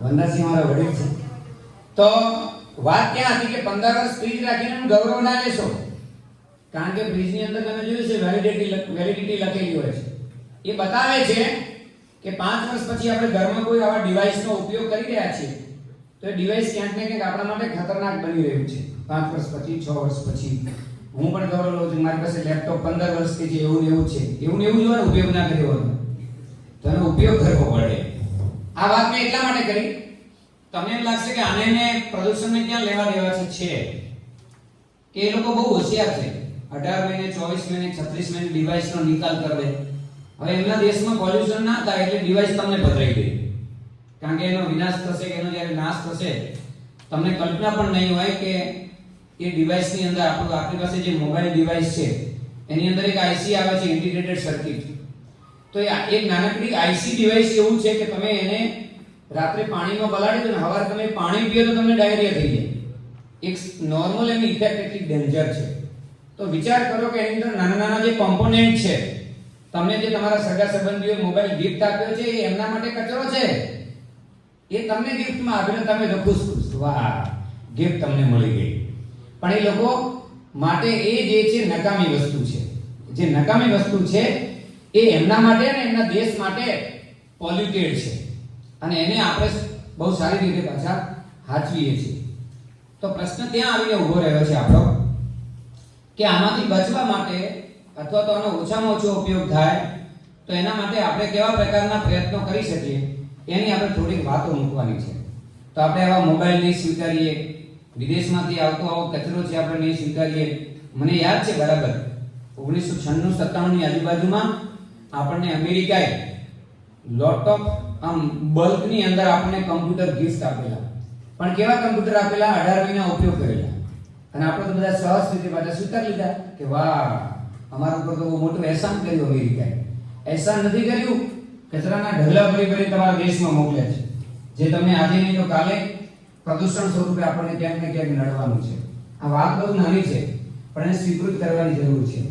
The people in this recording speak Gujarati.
વંદાસિંહ મારા વડીલ છે. તો વાત ક્યાં હતી કે 15 વર્ષ ફ્રીજ રાખીને ગૌરવ ના લેશો, કારણ કે ફ્રીજની અંદર તમે જોયું છે વેલિડિટી લખેલી હોય છે. એ બતાવે છે કે 5 વર્ષ પછી આપણે ઘરમાં કોઈ આવા ડિવાઇસનો ઉપયોગ કરી રહ્યા છીએ તો એ ડિવાઇસ ક્યાંક ને ક્યાંક આપણા માટે ખતરનાક બની રહ્યું છે. 5 વર્ષ પછી, 6 વર્ષ પછી હું પણ ગૌરવ લઉં છું, મારી પાસે લેપટોપ 15 વર્ષથી છે, એવું ને એવું છે. એવું ને એવું જોવાનો ઉપયોગ ના કર્યો હોય તો એનો ઉપયોગ કરવો પડે. આ વાત મેં એટલા માટે કરી, તમને એમ લાગશે કે આને ને પ્રદૂષણને ક્યાં લેવા દેવા છે કે એ લોકો બહુ હોશિયાર છે. 18 મહિને, 24 મહિને, 36 મહિને ડિવાઇસનો નિકાલ કરી દે. હવે એમના દેશમાં પોલ્યુશન ના થાય એટલે ડિવાઇસ તમને પધરાઈ દે, કારણ કે એનો વિનાશ થશે કે એનો જ્યારે નાશ થશે તમને કલ્પના પણ નહીં હોય કે એ ડિવાઇસની અંદર આપણી પાસે જે મોબાઈલ ડિવાઇસ છે એની અંદર એક આઈસી આવે છે, ઇન્ટિગ્રેટેડ સર્કિટ. તો એ એક નાનકડી આઈસી ડિવાઇસ એવું છે કે તમે એને રાત્રે પાણીમાં પલાળી દો ને સવારે તમે પાણી પીઓ તો તમને ડાયરિયા થઈ જાય. એક નોર્મલ એની ઇફેક્ટ એટલી ડેન્જર છે. તો વિચાર કરો કે એની અંદર નાના નાના જે કોમ્પોનેન્ટ છે, તમને જે તમારા સગા સંબંધીઓ મોબાઈલ ગિફ્ટ આપ્યો છે એ એમના માટે કચરો છે. એ તમને ગિફ્ટમાં આપ્યો, તમે તો ખુશ ખુશ, વાહ ગિફ્ટ તમને મળી ગઈ. પણ એ લોકો માટે એ જે છે નકામી વસ્તુ છે. જે નકામી વસ્તુ છે એ એમના માટે અને એમના દેશ માટે પોલ્યુટેડ છે અને એને આપણે બહુ સારી રીતે પાછા હાચવીએ છીએ. તો પ્રશ્ન ત્યાં આવીને ઊભો રહ્યો છે આપણો કે આમાંથી બચવા માટે અથવા તો આનો ઓછામાં ઓછો ઉપયોગ થાય તો એના માટે આપણે કેવા પ્રકારના પ્રયત્નો કરી શકીએ એની આપણે થોડીક વાતો મૂકવાની છે. તો આપણે આવા મોબાઈલ નહીં સ્વીકારીએ, વિદેશમાંથી આવતો આવો કચરો છે આપણે નહીં સ્વીકારીએ. મને યાદ છે બરાબર 1996-97 ની આજુબાજુમાં આપણને અમેરિકાએ લોટ ઓફ બલ્કની અંદર આપણને કમ્પ્યુટર ગિફ્ટ આપેલા. પણ કેવા કમ્પ્યુટર આપેલા? 18 મહિના ઉપયોગ કરેલા. અને આપણે તો બધા સહજ રીતે પાછા સ્વીકારી લીધા કે વાહ અમારા ઉપર તો બહુ મોટું એહસાન કર્યું અમેરિકાએ. એહસાન નથી કર્યું, કચરાના ઢગલા ભરી ભરી તમારા દેશમાં મોકલ્યા છે, જે તમને આજે નહીં તો કાલે પ્રદૂષણ સ્વરૂપે આપણને ક્યાંક ને ક્યાંક નડવાનું છે. આ વાત બહુ નાની છે પણ એને સ્વીકૃત કરવાની જરૂર છે.